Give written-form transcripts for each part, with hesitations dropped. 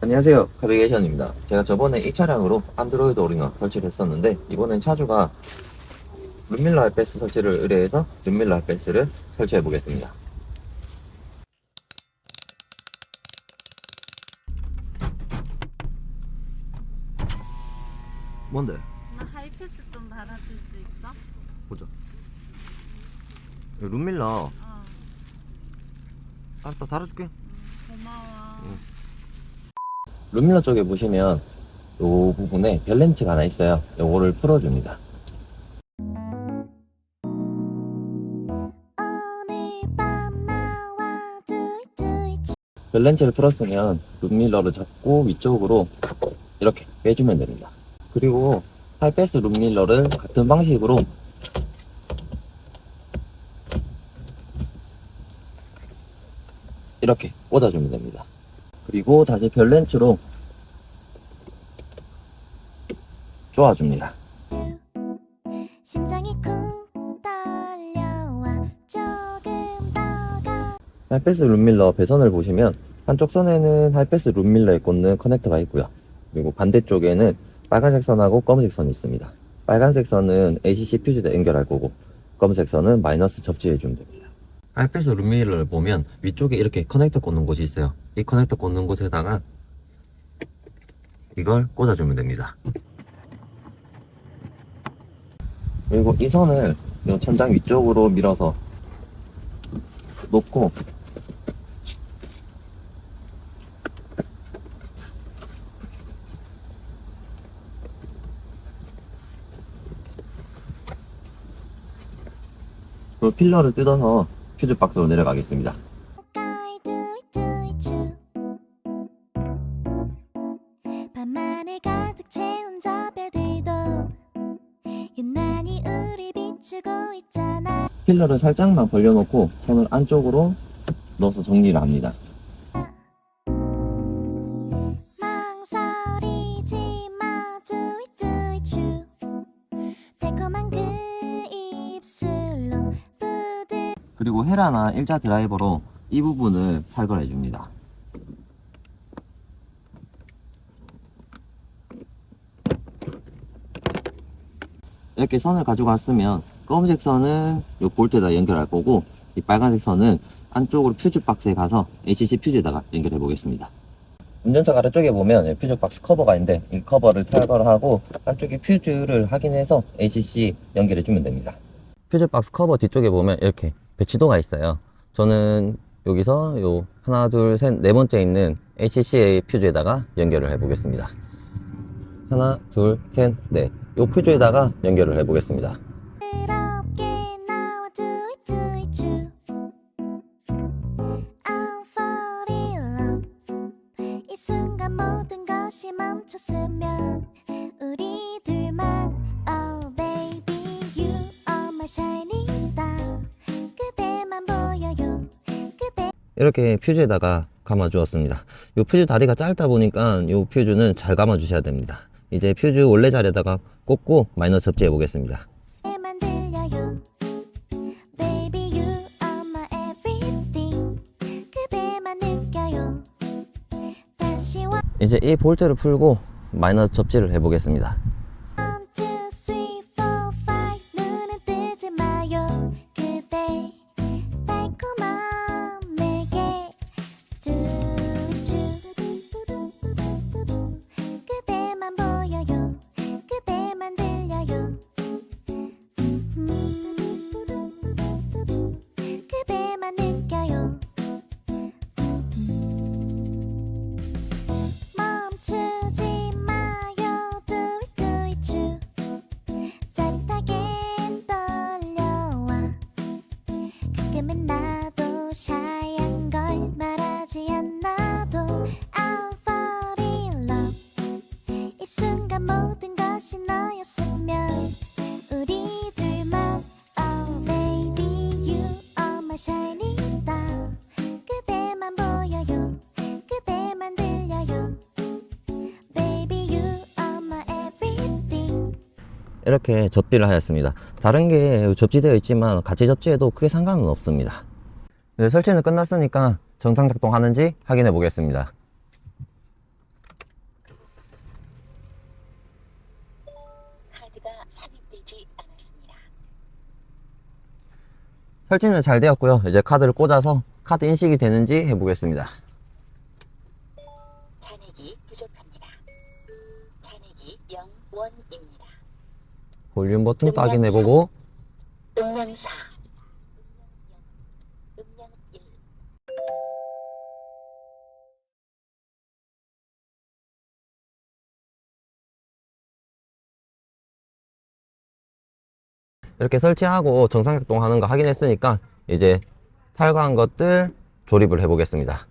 안녕하세요, 카비게이션입니다. 제가 저번에 이 차량으로 안드로이드 올인원 설치를 했었는데, 이번엔 차주가 룸밀러 IPS 설치를 의뢰해서 룸밀러 IPS를 설치해 보겠습니다. 뭔데? 나 하이패스 좀 달아줄 수 있어? 보자. 룸밀러. 어. 알았다, 달아줄게. 고마워. 룸밀러 쪽에 보시면 이 부분에 별 렌치가 하나 있어요. 요거를 풀어줍니다. 별 렌치를 풀었으면 룸밀러를 잡고 위쪽으로 이렇게 빼주면 됩니다. 그리고 하이패스 룸밀러를 같은 방식으로 이렇게 꽂아주면 됩니다. 그리고 다시 별 렌치로 조아줍니다. 심장이 쿵 떨려와 조금 더가 하이패스 룸밀러 배선을 보시면 한쪽 선에는 하이패스 룸밀러에 꽂는 커넥터가 있고요. 그리고 반대쪽에는 빨간색 선하고 검은색 선이 있습니다. 빨간색 선은 ACC 퓨즈에 연결할 거고, 검은색 선은 마이너스 접지해 주면 됩니다. 하이패스 룸밀러를 보면 위쪽에 이렇게 커넥터 꽂는 곳이 있어요. 이 커넥터 꽂는 곳에다가 이걸 꽂아주면 됩니다. 그리고 이 선을 이 천장 위쪽으로 밀어서 놓고 그 필러를 뜯어서 퓨즈 박스로 내려가겠습니다. 가까이 두이두이추 밤하늘 가득 채운 저 별들도 유난히 우리 비추고 있잖아. 필러를 살짝만 벌려놓고 손을 안쪽으로 넣어서 정리를 합니다. 망설이지 마 두이두이추 달콤한 그 입술로 부들 그리고 헤라나 일자 드라이버로 이 부분을 탈거해 줍니다. 이렇게 선을 가져갔으면 검은색 선은 이 볼트에다 연결할 거고, 이 빨간색 선은 안쪽으로 퓨즈 박스에 가서 ACC 퓨즈에다가 연결해 보겠습니다. 운전석 아래쪽에 보면 퓨즈 박스 커버가 있는데, 이 커버를 탈거를 하고 안쪽에 퓨즈를 확인해서 ACC 연결해 주면 됩니다. 퓨즈 박스 커버 뒤쪽에 보면 이렇게 배치도가 있어요. 저는 여기서 요 하나 둘 셋 네 번째 있는 ACCA 퓨즈에다가 연결을 해 보겠습니다. 하나 둘 셋 넷, 요 퓨즈에다가 연결을 해 보겠습니다. 부드럽게 나와 두이두이추 I'm falling in love 이 순간 모든 것이 멈췄으면 우리 둘만 Oh baby you are my shining star 그대만 보여요 그대 이렇게 퓨즈에다가 감아 주었습니다. 요 퓨즈 다리가 짧다 보니까 요 퓨즈는 잘 감아 주셔야 됩니다. 이제 퓨즈 원래 자리에다가 꽂고 마이너스 접지해 보겠습니다. 만 들려요 Baby you are my everything 그대만 느껴요 다시 와 이제 이 볼트를 풀고 마이너스 접지를 해 보겠습니다. 1, 2, 3, 4, 5 눈은 뜨지 마요 그대 달콤한 내게 그대만 보여요 그대만 들려요 그대만 느껴요 멈추지 마요 두이두이추 짜릿하게 떨려와 가끔은 나도 샤이한 걸 말하지 않아도 I'm falling in love 이 순간 모든 것이 너였으면 우리 둘만 Oh baby you are my shining star 그대만 보여요 그대만 들려요 Baby you are my everything 이렇게 접지를 하였습니다. 다른 게 접지되어 있지만 같이 접지해도 크게 상관은 없습니다. 설치는 끝났으니까 정상 작동하는지 확인해 보겠습니다. 설치는 잘 되었고요. 이제 카드를 꽂아서 카드 인식이 되는지 해보겠습니다. 잔액이 부족합니다. 잔액이 0원입니다. 볼륨 버튼 확인해보고 음량 4, 음량 1. 이렇게 설치하고 정상 작동하는 거 확인했으니까 이제 탈거한 것들 조립을 해보겠습니다.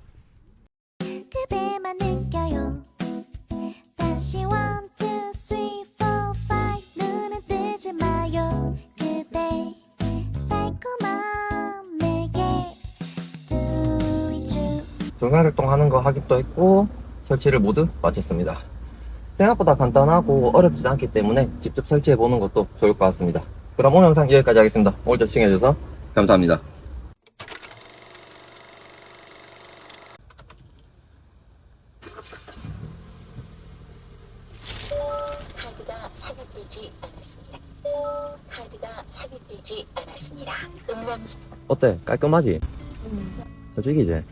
그대만 느껴요. 다시 1, 2, 3, 4, 5 눈은 뜨지 마요. 그대 달콤한 내게 두이주. 정상 작동하는 거 확인도 했고 설치를 모두 마쳤습니다. 생각보다 간단하고 어렵지 않기 때문에 직접 설치해 보는 것도 좋을 것 같습니다. 그럼 오늘 영상 여기까지 하겠습니다. 오늘도 시청해주셔서 감사합니다. 카드가 삽입되지 않았습니다. 카드가 삽입되지 않았습니다. 음량 어때? 깔끔하지? 솔직히 이제